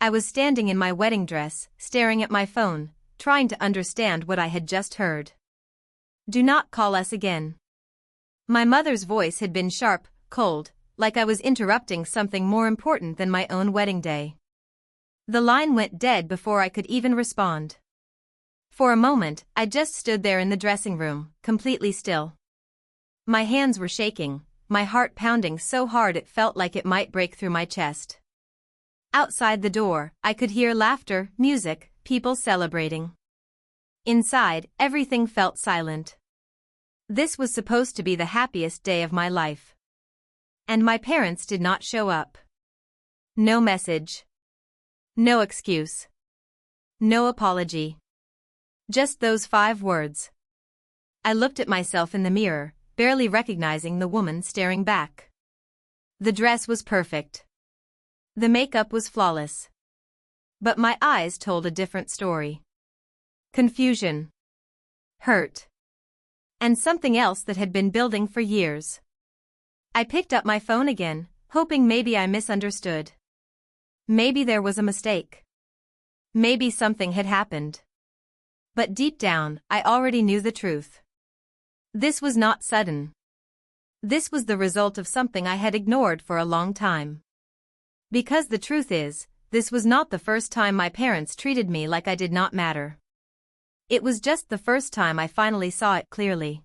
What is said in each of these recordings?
I was standing in my wedding dress, staring at my phone, trying to understand what I had just heard. "Do not call us again." My mother's voice had been sharp, cold, like I was interrupting something more important than my own wedding day. The line went dead before I could even respond. For a moment, I just stood there in the dressing room, completely still. My hands were shaking, my heart pounding so hard it felt like it might break through my chest. Outside the door, I could hear laughter, music, people celebrating. Inside, everything felt silent. This was supposed to be the happiest day of my life. And my parents did not show up. No message. No excuse. No apology. Just those 5 words. I looked at myself in the mirror, barely recognizing the woman staring back. The dress was perfect. The makeup was flawless. But my eyes told a different story. Confusion. Hurt. And something else that had been building for years. I picked up my phone again, hoping maybe I misunderstood. Maybe there was a mistake. Maybe something had happened. But deep down, I already knew the truth. This was not sudden. This was the result of something I had ignored for a long time. Because the truth is, this was not the first time my parents treated me like I did not matter. It was just the first time I finally saw it clearly.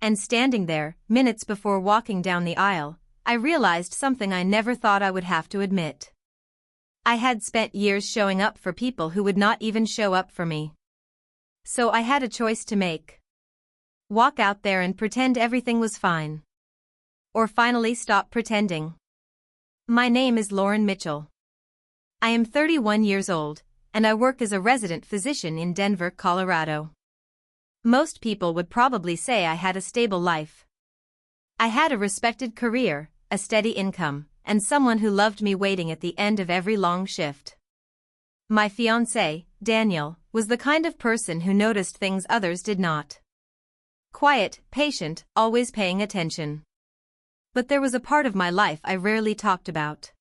And standing there, minutes before walking down the aisle, I realized something I never thought I would have to admit. I had spent years showing up for people who would not even show up for me. So I had a choice to make. Walk out there and pretend everything was fine. Or finally stop pretending. My name is Lauren Mitchell. I am 31 years old, and I work as a resident physician in Denver, Colorado. Most people would probably say I had a stable life. I had a respected career, a steady income, and someone who loved me waiting at the end of every long shift. My fiancé, Daniel, was the kind of person who noticed things others did not. Quiet, patient, always paying attention. But there was a part of my life I rarely talked about.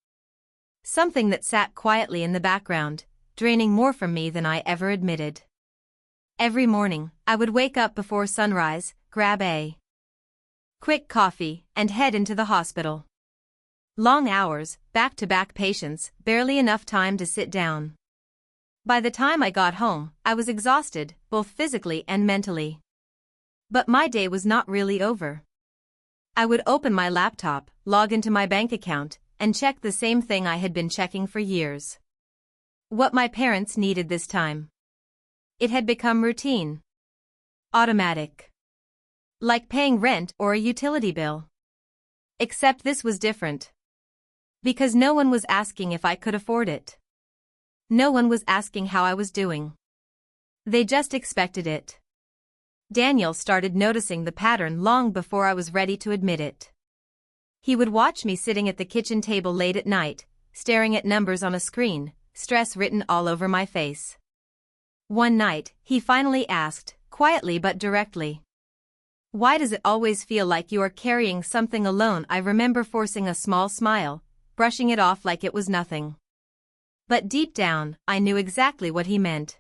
Something that sat quietly in the background, draining more from me than I ever admitted. Every morning, I would wake up before sunrise, grab a quick coffee, and head into the hospital. Long hours, back-to-back patients, barely enough time to sit down. By the time I got home, I was exhausted, both physically and mentally. But my day was not really over. I would open my laptop, log into my bank account, and check the same thing I had been checking for years. What my parents needed this time. It had become routine. Automatic. Like paying rent or a utility bill. Except this was different. Because no one was asking if I could afford it. No one was asking how I was doing. They just expected it. Daniel started noticing the pattern long before I was ready to admit it. He would watch me sitting at the kitchen table late at night, staring at numbers on a screen, stress written all over my face. One night, he finally asked, quietly but directly, "Why does it always feel like you are carrying something alone?" I remember forcing a small smile, brushing it off like it was nothing. But deep down, I knew exactly what he meant.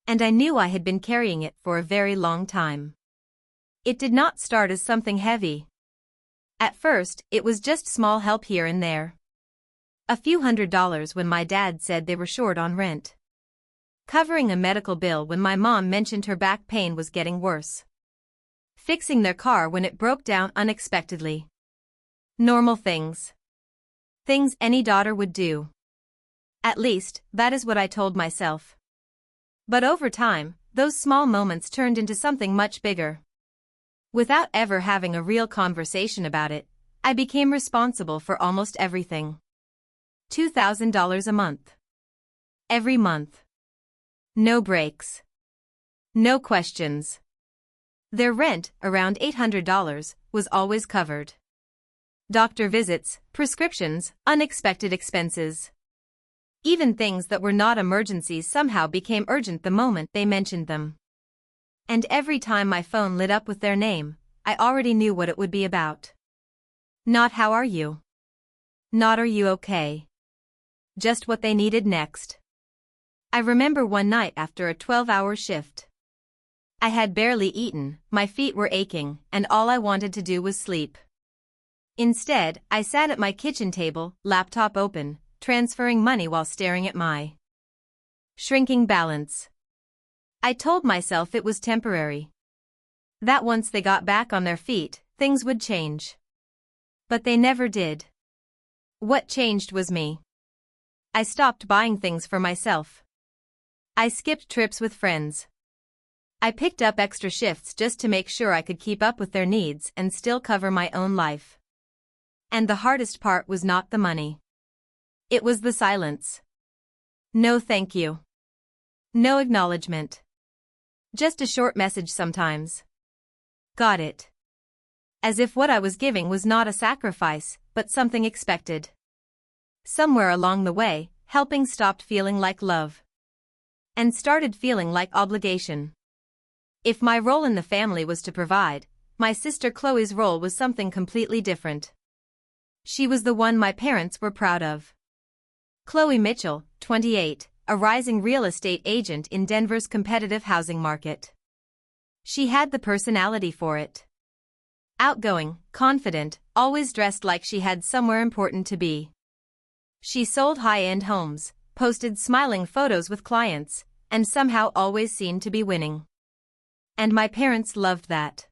And I knew I had been carrying it for a very long time. It did not start as something heavy. At first, it was just small help here and there. A few $100s when my dad said they were short on rent. Covering a medical bill when my mom mentioned her back pain was getting worse. Fixing their car when it broke down unexpectedly. Normal things. Things any daughter would do. At least, that is what I told myself. But over time, those small moments turned into something much bigger. Without ever having a real conversation about it, I became responsible for almost everything. $2,000 a month. Every month. No breaks. No questions. Their rent, around $800, was always covered. Doctor visits, prescriptions, unexpected expenses. Even things that were not emergencies somehow became urgent the moment they mentioned them. And every time my phone lit up with their name, I already knew what it would be about. Not "how are you?" Not "are you okay?" just what they needed next. I remember one night after a 12-hour shift. I had barely eaten, my feet were aching, and all I wanted to do was sleep. Instead, I sat at my kitchen table, laptop open, transferring money while staring at my shrinking balance. I told myself it was temporary. That once they got back on their feet, things would change. But they never did. What changed was me. I stopped buying things for myself. I skipped trips with friends. I picked up extra shifts just to make sure I could keep up with their needs and still cover my own life. And the hardest part was not the money. It was the silence. No thank you. No acknowledgement. Just a short message sometimes. Got it. As if what I was giving was not a sacrifice, but something expected. Somewhere along the way, helping stopped feeling like love. And started feeling like obligation. If my role in the family was to provide, my sister Chloe's role was something completely different. She was the one my parents were proud of. Chloe Mitchell, 28, a rising real estate agent in Denver's competitive housing market. She had the personality for it. Outgoing, confident, always dressed like she had somewhere important to be. She sold high-end homes, posted smiling photos with clients, and somehow always seemed to be winning. And my parents loved that.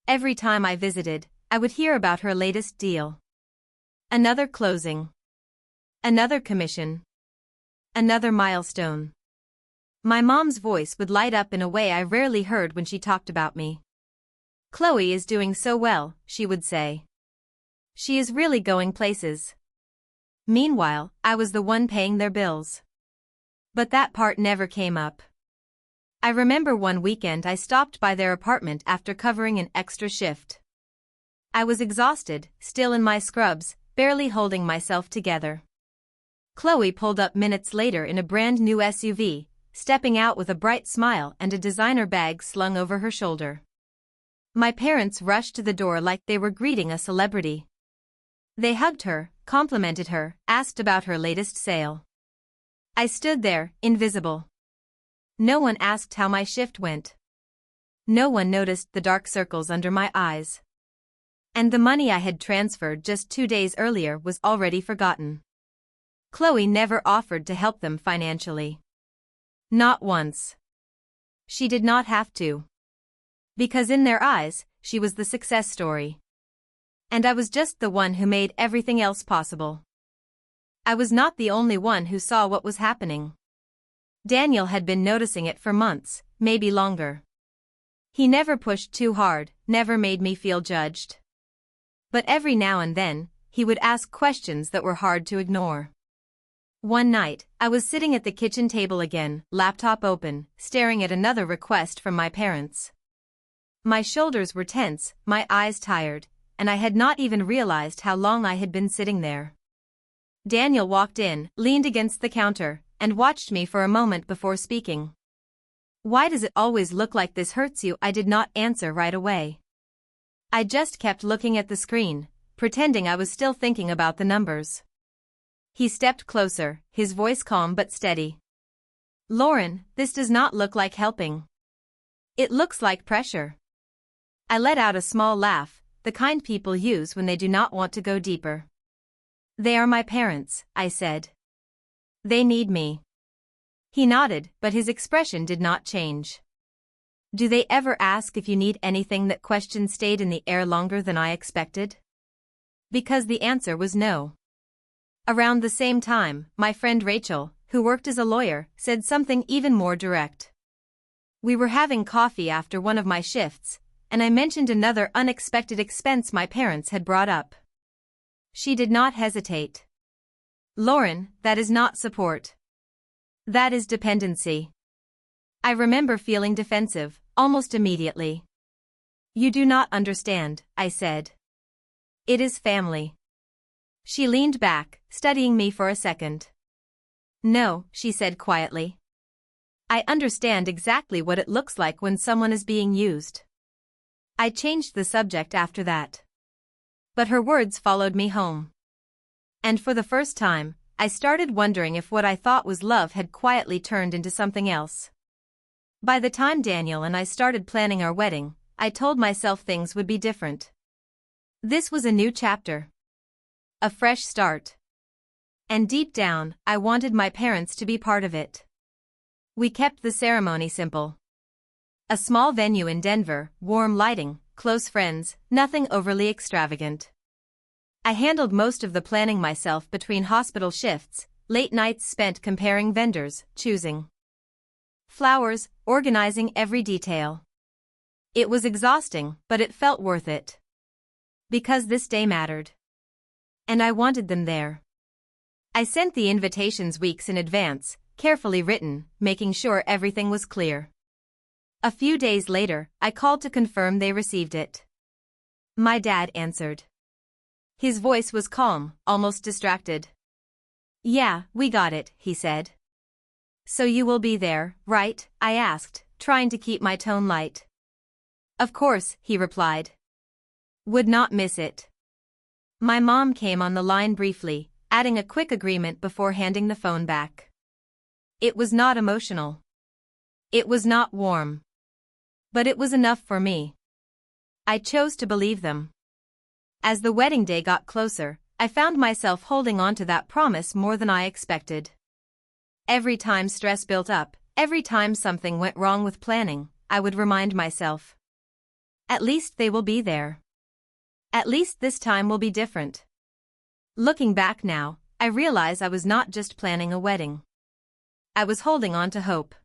Every time I visited, I would hear about her latest deal. Another closing. Another commission. Another milestone. My mom's voice would light up in a way I rarely heard when she talked about me. Chloe is doing so well, she would say. She is really going places. Meanwhile, I was the one paying their bills. But that part never came up. I remember one weekend I stopped by their apartment after covering an extra shift. I was exhausted, still in my scrubs, barely holding myself together. Chloe pulled up minutes later in a brand new SUV, stepping out with a bright smile and a designer bag slung over her shoulder. My parents rushed to the door like they were greeting a celebrity. They hugged her, complimented her, asked about her latest sale. I stood there, invisible. No one asked how my shift went. No one noticed the dark circles under my eyes. And the money I had transferred just 2 days earlier was already forgotten. Chloe never offered to help them financially. Not once. She did not have to. Because in their eyes, she was the success story. And I was just the one who made everything else possible. I was not the only one who saw what was happening. Daniel had been noticing it for months, maybe longer. He never pushed too hard, never made me feel judged. But every now and then, he would ask questions that were hard to ignore. One night, I was sitting at the kitchen table again, laptop open, staring at another request from my parents. My shoulders were tense, my eyes tired, and I had not even realized how long I had been sitting there. Daniel walked in, leaned against the counter, and watched me for a moment before speaking. "Why does it always look like this hurts you?" I did not answer right away. I just kept looking at the screen, pretending I was still thinking about the numbers. He stepped closer, his voice calm but steady. "Lauren, this does not look like helping. It looks like pressure." I let out a small laugh, the kind people use when they do not want to go deeper. "They are my parents," I said. "They need me." He nodded, but his expression did not change. "Do they ever ask if you need anything?" That question stayed in the air longer than I expected. Because the answer was no. Around the same time, my friend Rachel, who worked as a lawyer, said something even more direct. We were having coffee after one of my shifts, and I mentioned another unexpected expense my parents had brought up. She did not hesitate. "Lauren, that is not support. That is dependency." I remember feeling defensive, almost immediately. "You do not understand," I said. "It is family." She leaned back, studying me for a second. "No," she said quietly. "I understand exactly what it looks like when someone is being used." I changed the subject after that. But her words followed me home. And for the first time, I started wondering if what I thought was love had quietly turned into something else. By the time Daniel and I started planning our wedding, I told myself things would be different. This was a new chapter. A fresh start. And deep down, I wanted my parents to be part of it. We kept the ceremony simple. A small venue in Denver, warm lighting, close friends, nothing overly extravagant. I handled most of the planning myself between hospital shifts, late nights spent comparing vendors, choosing flowers, organizing every detail. It was exhausting, but it felt worth it. Because this day mattered. And I wanted them there. I sent the invitations weeks in advance, carefully written, making sure everything was clear. A few days later, I called to confirm they received it. My dad answered. His voice was calm, almost distracted. "Yeah, we got it," he said. "So you will be there, right?" I asked, trying to keep my tone light. "Of course," he replied. "Would not miss it." My mom came on the line briefly, adding a quick agreement before handing the phone back. It was not emotional. It was not warm. But it was enough for me. I chose to believe them. As the wedding day got closer, I found myself holding on to that promise more than I expected. Every time stress built up, every time something went wrong with planning, I would remind myself. At least they will be there. At least this time will be different. Looking back now, I realize I was not just planning a wedding. I was holding on to hope.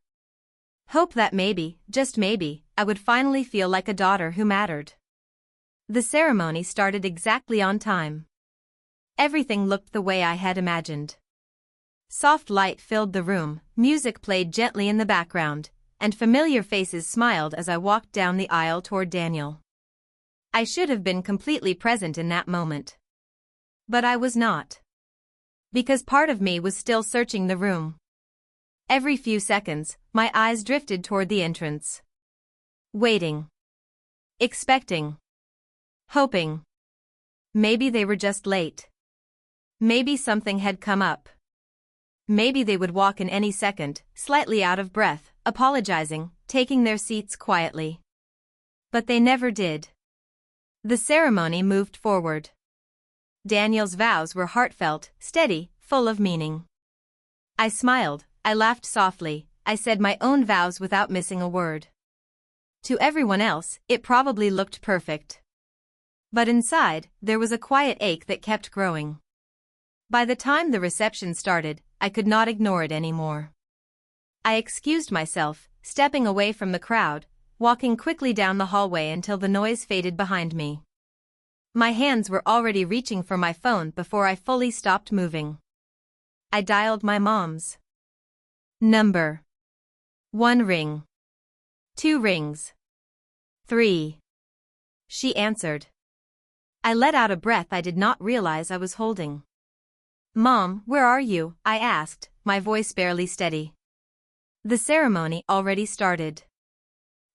Hope that maybe, just maybe, I would finally feel like a daughter who mattered. The ceremony started exactly on time. Everything looked the way I had imagined. Soft light filled the room, music played gently in the background, and familiar faces smiled as I walked down the aisle toward Daniel. I should have been completely present in that moment. But I was not. Because part of me was still searching the room. Every few seconds, my eyes drifted toward the entrance. Waiting. Expecting. Hoping. Maybe they were just late. Maybe something had come up. Maybe they would walk in any second, slightly out of breath, apologizing, taking their seats quietly. But they never did. The ceremony moved forward. Daniel's vows were heartfelt, steady, full of meaning. I smiled, I laughed softly, I said my own vows without missing a word. To everyone else, it probably looked perfect. But inside, there was a quiet ache that kept growing. By the time the reception started, I could not ignore it anymore. I excused myself, stepping away from the crowd, walking quickly down the hallway until the noise faded behind me. My hands were already reaching for my phone before I fully stopped moving. I dialed my mom's number. 1 ring. 2 rings. 3. She answered. I let out a breath I did not realize I was holding. "Mom, where are you?" I asked, my voice barely steady. The ceremony already started.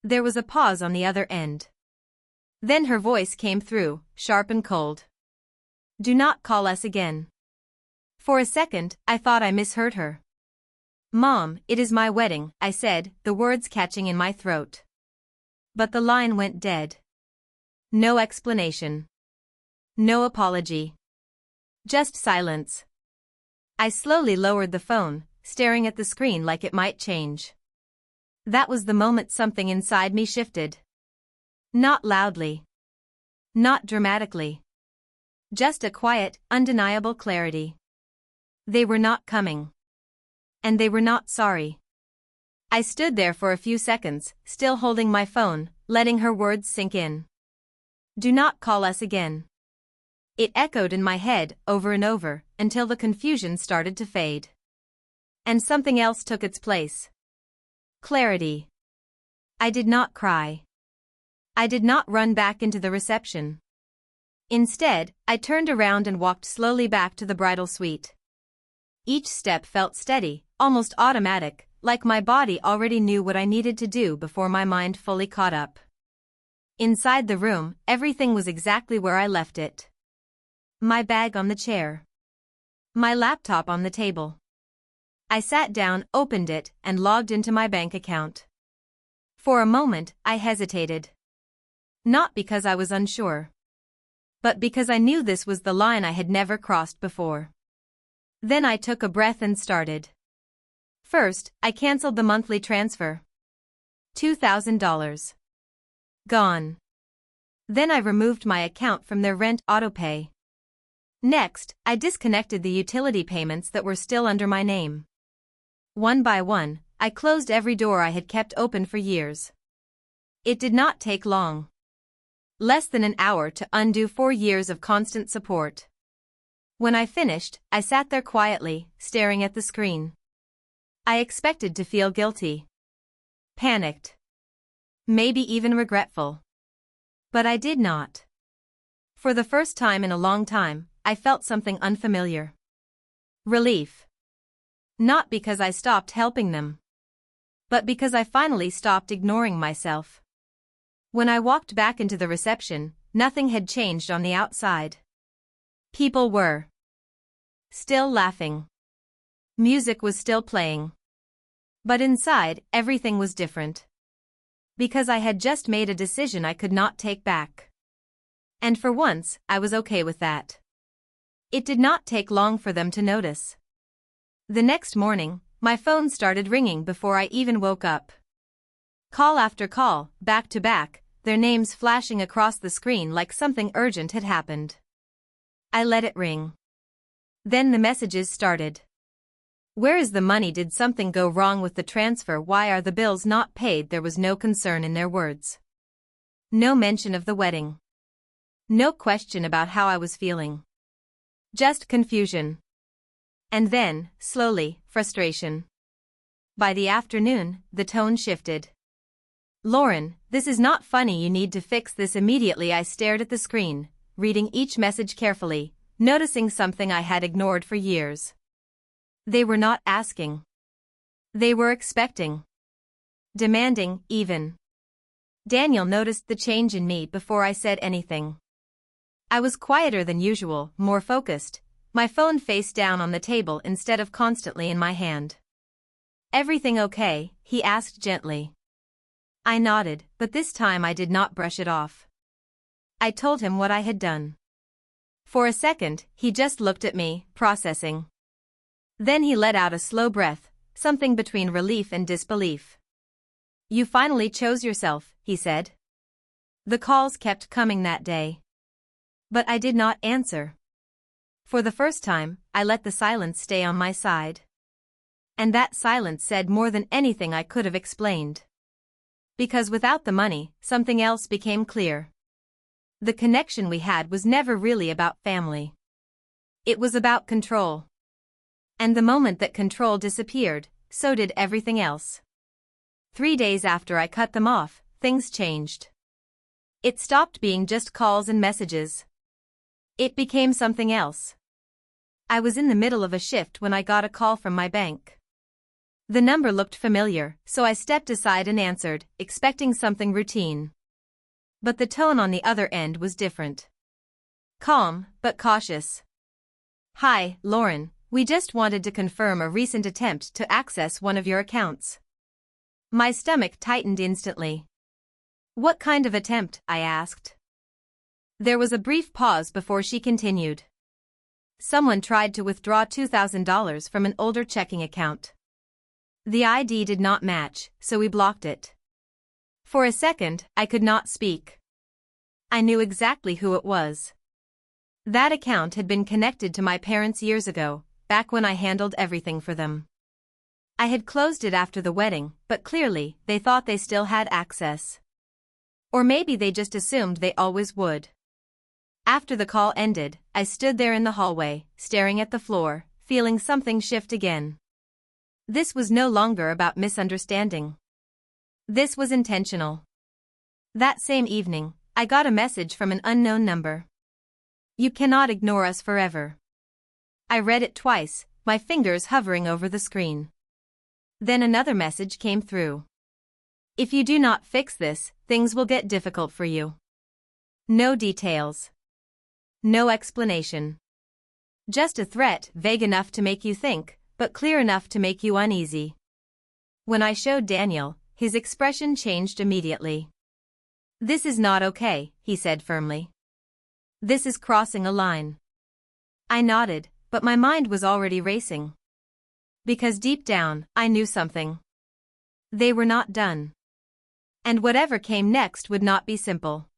There was a pause on the other end. Then her voice came through, sharp and cold. "Do not call us again." For a second, I thought I misheard her. "Mom, it is my wedding," I said, the words catching in my throat. But the line went dead. No explanation. No apology. Just silence. I slowly lowered the phone, staring at the screen like it might change. That was the moment something inside me shifted. Not loudly. Not dramatically. Just a quiet, undeniable clarity. They were not coming. And they were not sorry. I stood there for a few seconds, still holding my phone, letting her words sink in. "Do not call us again." It echoed in my head over and over, until the confusion started to fade. And something else took its place. Clarity. I did not cry. I did not run back into the reception. Instead, I turned around and walked slowly back to the bridal suite. Each step felt steady, almost automatic, like my body already knew what I needed to do before my mind fully caught up. Inside the room, everything was exactly where I left it. My bag on the chair. My laptop on the table. I sat down, opened it, and logged into my bank account. For a moment, I hesitated. Not because I was unsure, but because I knew this was the line I had never crossed before. Then I took a breath and started. First, I canceled the monthly transfer. $2,000. Gone. Then I removed my account from their rent autopay. Next, I disconnected the utility payments that were still under my name. One by one, I closed every door I had kept open for years. It did not take long. Less than an hour to undo 4 years of constant support. When I finished, I sat there quietly, staring at the screen. I expected to feel guilty. Panicked. Maybe even regretful. But I did not. For the first time in a long time, I felt something unfamiliar. Relief. Not because I stopped helping them, but because I finally stopped ignoring myself. When I walked back into the reception, nothing had changed on the outside. People were still laughing. Music was still playing. But inside, everything was different. Because I had just made a decision I could not take back. And for once, I was okay with that. It did not take long for them to notice. The next morning, my phone started ringing before I even woke up. Call after call, back to back, their names flashing across the screen like something urgent had happened. I let it ring. Then the messages started. Where is the money? Did something go wrong with the transfer? Why are the bills not paid? There was no concern in their words. No mention of the wedding. No question about how I was feeling. Just confusion. And then, slowly, frustration. By the afternoon, the tone shifted. Lauren, this is not funny. You need to fix this immediately. I stared at the screen, reading each message carefully, noticing something I had ignored for years. They were not asking. They were expecting. Demanding, even. Daniel noticed the change in me before I said anything. I was quieter than usual, more focused, my phone face down on the table instead of constantly in my hand. Everything okay? He asked gently. I nodded, but this time I did not brush it off. I told him what I had done. For a second, he just looked at me, processing. Then he let out a slow breath, something between relief and disbelief. You finally chose yourself, he said. The calls kept coming that day. But I did not answer. For the first time, I let the silence stay on my side. And that silence said more than anything I could have explained. Because without the money, something else became clear. The connection we had was never really about family. It was about control. And the moment that control disappeared, so did everything else. 3 days after I cut them off, things changed. It stopped being just calls and messages. It became something else. I was in the middle of a shift when I got a call from my bank. The number looked familiar, so I stepped aside and answered, expecting something routine. But the tone on the other end was different. Calm, but cautious. Hi, Lauren, we just wanted to confirm a recent attempt to access one of your accounts. My stomach tightened instantly. What kind of attempt? I asked. There was a brief pause before she continued. Someone tried to withdraw $2,000 from an older checking account. The ID did not match, so we blocked it. For a second, I could not speak. I knew exactly who it was. That account had been connected to my parents years ago, back when I handled everything for them. I had closed it after the wedding, but clearly, they thought they still had access. Or maybe they just assumed they always would. After the call ended, I stood there in the hallway, staring at the floor, feeling something shift again. This was no longer about misunderstanding. This was intentional. That same evening, I got a message from an unknown number. You cannot ignore us forever. I read it twice, my fingers hovering over the screen. Then another message came through. If you do not fix this, things will get difficult for you. No details. No explanation. Just a threat, vague enough to make you think, but clear enough to make you uneasy. When I showed Daniel, his expression changed immediately. "This is not okay," he said firmly. "This is crossing a line." I nodded, but my mind was already racing. Because deep down, I knew something. They were not done. And whatever came next would not be simple.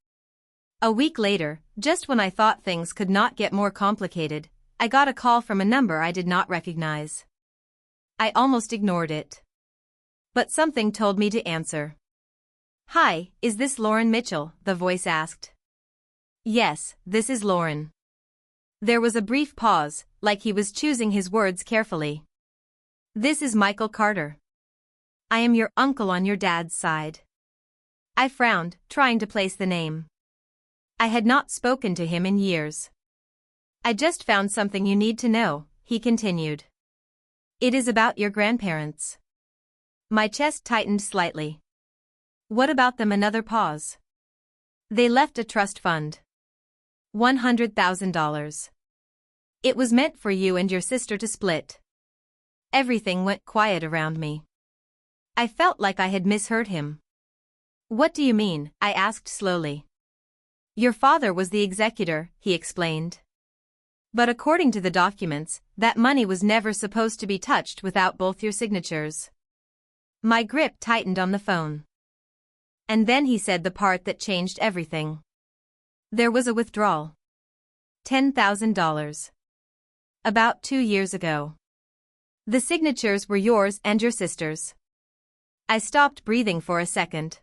A week later, just when I thought things could not get more complicated, I got a call from a number I did not recognize. I almost ignored it. But something told me to answer. "Hi, is this Lauren Mitchell?" the voice asked. "Yes, this is Lauren." There was a brief pause, like he was choosing his words carefully. "This is Michael Carter. I am your uncle on your dad's side." I frowned, trying to place the name. I had not spoken to him in years. "I just found something you need to know," he continued. "It is about your grandparents." My chest tightened slightly. "What about them?" Another pause. "They left a trust fund. $100,000. It was meant for you and your sister to split." Everything went quiet around me. I felt like I had misheard him. "What do you mean?" I asked slowly. "Your father was the executor," he explained. "But according to the documents, that money was never supposed to be touched without both your signatures." My grip tightened on the phone. And then he said the part that changed everything. There was a withdrawal. $10,000. About 2 years ago. The signatures were yours and your sister's. I stopped breathing for a second.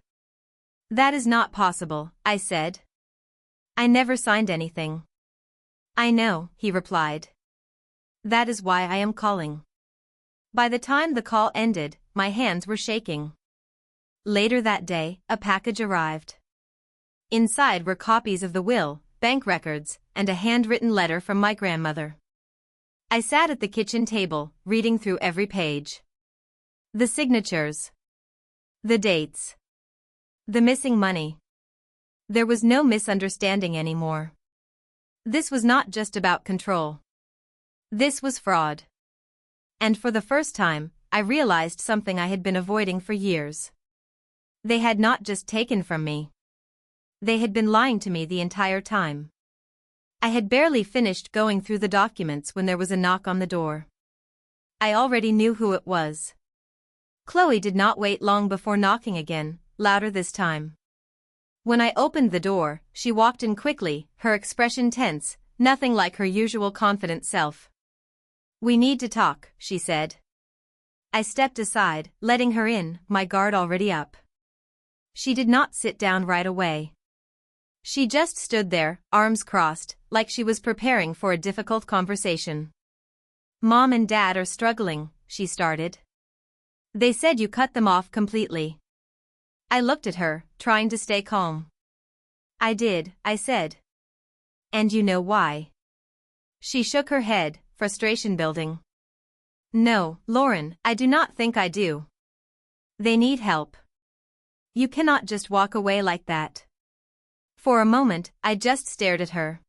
"That is not possible," I said. "I never signed anything." "I know," he replied. "That is why I am calling." By the time the call ended, my hands were shaking. Later that day, a package arrived. Inside were copies of the will, bank records, and a handwritten letter from my grandmother. I sat at the kitchen table, reading through every page. The signatures. The dates. The missing money. There was no misunderstanding anymore. This was not just about control. This was fraud. And for the first time, I realized something I had been avoiding for years. They had not just taken from me. They had been lying to me the entire time. I had barely finished going through the documents when there was a knock on the door. I already knew who it was. Chloe did not wait long before knocking again, louder this time. When I opened the door, she walked in quickly, her expression tense, nothing like her usual confident self. "We need to talk," she said. I stepped aside, letting her in, my guard already up. She did not sit down right away. She just stood there, arms crossed, like she was preparing for a difficult conversation. "Mom and Dad are struggling," she started. "They said you cut them off completely." I looked at her, trying to stay calm. "I did," I said. "And you know why?" She shook her head, frustration building. "No, Lauren, I do not think I do. They need help. You cannot just walk away like that." For a moment, I just stared at her.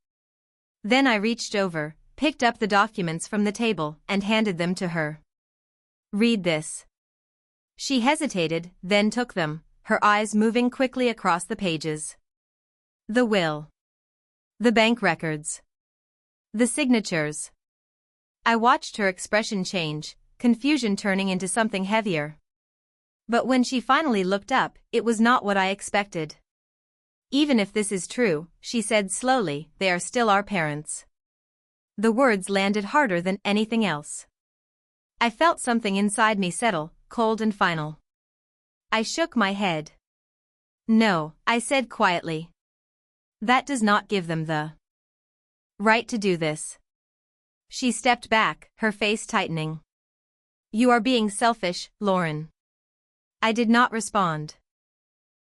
Then I reached over, picked up the documents from the table, and handed them to her. "Read this." She hesitated, then took them, her eyes moving quickly across the pages. The will. The bank records. The signatures. I watched her expression change, confusion turning into something heavier. But when she finally looked up, it was not what I expected. "Even if this is true," she said slowly, "they are still our parents." The words landed harder than anything else. I felt something inside me settle, cold and final. I shook my head. "No," I said quietly. "That does not give them the right to do this." She stepped back, her face tightening. "You are being selfish, Lauren." I did not respond.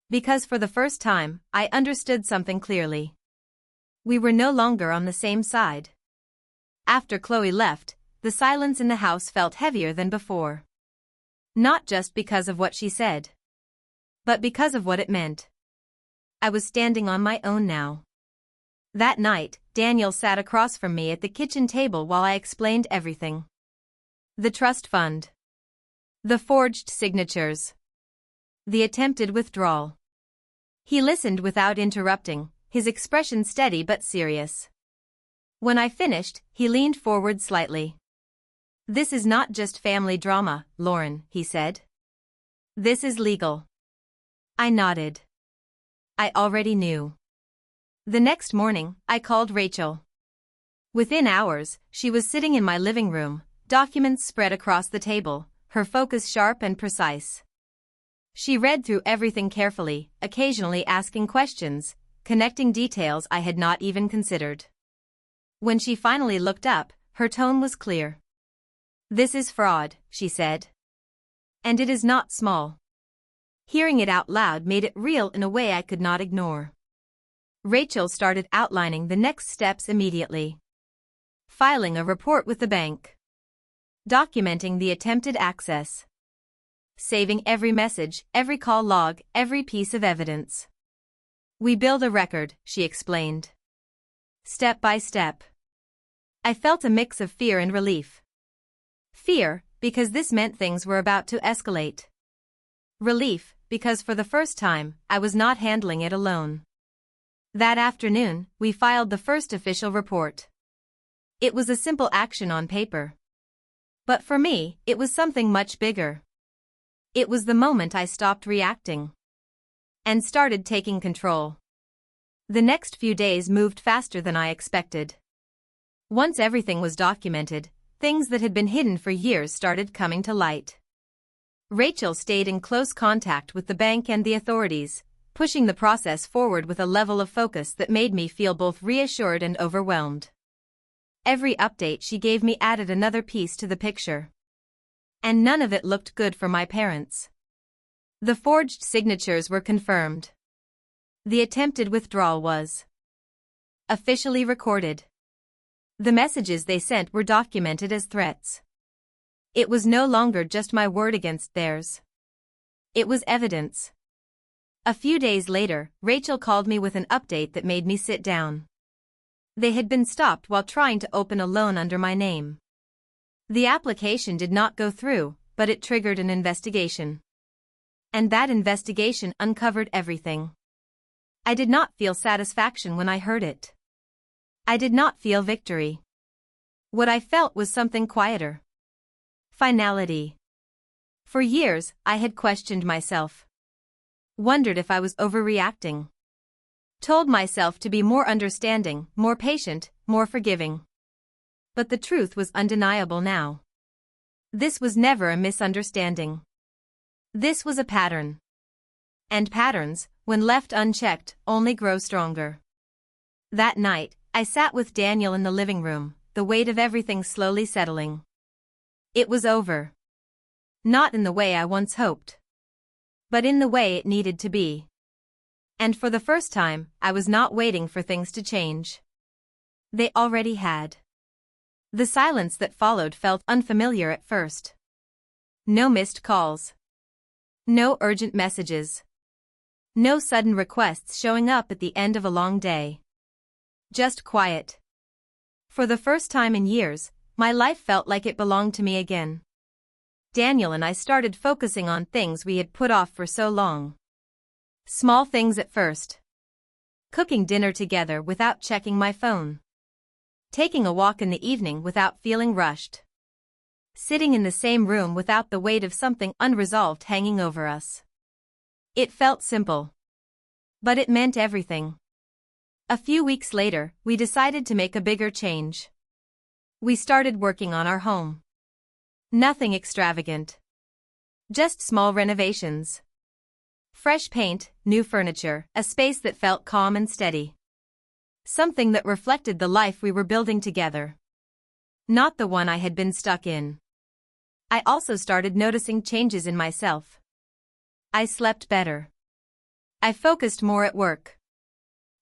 Because for the first time, I understood something clearly. We were no longer on the same side. After Chloe left, the silence in the house felt heavier than before. Not just because of what she said, but because of what it meant. I was standing on my own now. That night, Daniel sat across from me at the kitchen table while I explained everything. The trust fund. The forged signatures. The attempted withdrawal. He listened without interrupting, his expression steady but serious. When I finished, he leaned forward slightly. "This is not just family drama, Lauren," he said. "This is legal." I nodded. I already knew. The next morning, I called Rachel. Within hours, she was sitting in my living room, documents spread across the table, her focus sharp and precise. She read through everything carefully, occasionally asking questions, connecting details I had not even considered. When she finally looked up, her tone was clear. "This is fraud," she said. "And it is not small." Hearing it out loud made it real in a way I could not ignore. Rachel started outlining the next steps immediately. Filing a report with the bank. Documenting the attempted access. Saving every message, every call log, every piece of evidence. "We build a record," she explained. "Step by step." I felt a mix of fear and relief. Fear, because this meant things were about to escalate. Relief, because for the first time, I was not handling it alone. That afternoon, we filed the first official report. It was a simple action on paper. But for me, it was something much bigger. It was the moment I stopped reacting and started taking control. The next few days moved faster than I expected. Once everything was documented, things that had been hidden for years started coming to light. Rachel stayed in close contact with the bank and the authorities, pushing the process forward with a level of focus that made me feel both reassured and overwhelmed. Every update she gave me added another piece to the picture. And none of it looked good for my parents. The forged signatures were confirmed. The attempted withdrawal was officially recorded. The messages they sent were documented as threats. It was no longer just my word against theirs. It was evidence. A few days later, Rachel called me with an update that made me sit down. They had been stopped while trying to open a loan under my name. The application did not go through, but it triggered an investigation. And that investigation uncovered everything. I did not feel satisfaction when I heard it. I did not feel victory. What I felt was something quieter. Finality. For years, I had questioned myself. Wondered if I was overreacting. Told myself to be more understanding, more patient, more forgiving. But the truth was undeniable now. This was never a misunderstanding. This was a pattern. And patterns, when left unchecked, only grow stronger. That night, I sat with Daniel in the living room, the weight of everything slowly settling. It was over. Not in the way I once hoped. But in the way it needed to be. And for the first time, I was not waiting for things to change. They already had. The silence that followed felt unfamiliar at first. No missed calls. No urgent messages. No sudden requests showing up at the end of a long day. Just quiet. For the first time in years, my life felt like it belonged to me again. Daniel and I started focusing on things we had put off for so long. Small things at first. Cooking dinner together without checking my phone. Taking a walk in the evening without feeling rushed. Sitting in the same room without the weight of something unresolved hanging over us. It felt simple. But it meant everything. A few weeks later, we decided to make a bigger change. We started working on our home. Nothing extravagant. Just small renovations. Fresh paint, new furniture, a space that felt calm and steady. Something that reflected the life we were building together. Not the one I had been stuck in. I also started noticing changes in myself. I slept better. I focused more at work.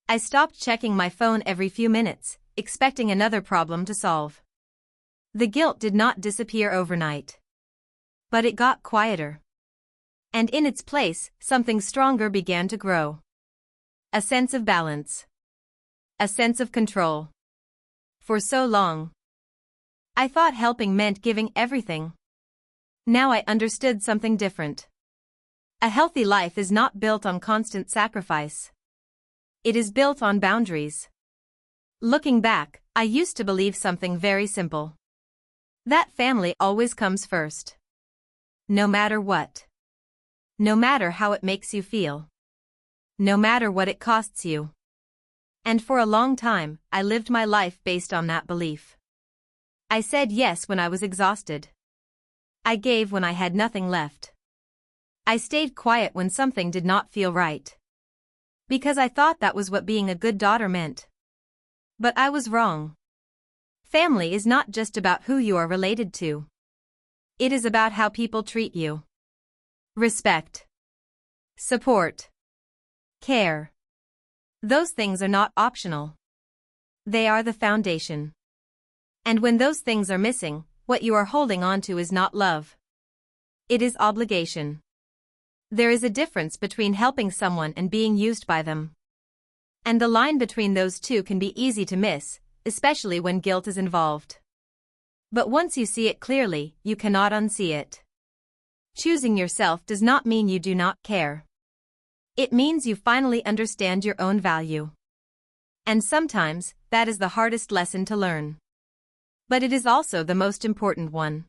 I stopped checking my phone every few minutes, expecting another problem to solve. The guilt did not disappear overnight. But it got quieter. And in its place, something stronger began to grow. A sense of balance. A sense of control. For so long, I thought helping meant giving everything. Now I understood something different. A healthy life is not built on constant sacrifice. It is built on boundaries. Looking back, I used to believe something very simple. That family always comes first. No matter what. No matter how it makes you feel. No matter what it costs you. And for a long time, I lived my life based on that belief. I said yes when I was exhausted. I gave when I had nothing left. I stayed quiet when something did not feel right. Because I thought that was what being a good daughter meant. But I was wrong. Family is not just about who you are related to. It is about how people treat you. Respect. Support. Care. Those things are not optional. They are the foundation. And when those things are missing, what you are holding on to is not love. It is obligation. There is a difference between helping someone and being used by them. And the line between those two can be easy to miss, especially when guilt is involved. But once you see it clearly, you cannot unsee it. Choosing yourself does not mean you do not care. It means you finally understand your own value. And sometimes, that is the hardest lesson to learn. But it is also the most important one.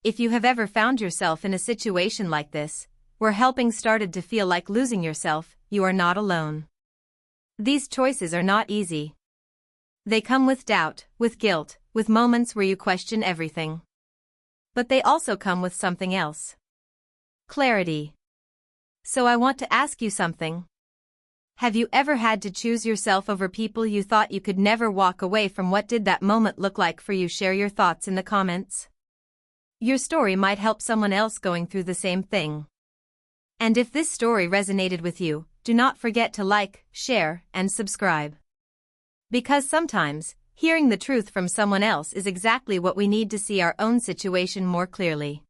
If you have ever found yourself in a situation like this, where helping started to feel like losing yourself, you are not alone. These choices are not easy. They come with doubt, with guilt, with moments where you question everything. But they also come with something else. Clarity. So I want to ask you something. Have you ever had to choose yourself over people you thought you could never walk away from? What did that moment look like for you? Share your thoughts in the comments. Your story might help someone else going through the same thing. And if this story resonated with you, do not forget to like, share, and subscribe. Because sometimes, hearing the truth from someone else is exactly what we need to see our own situation more clearly.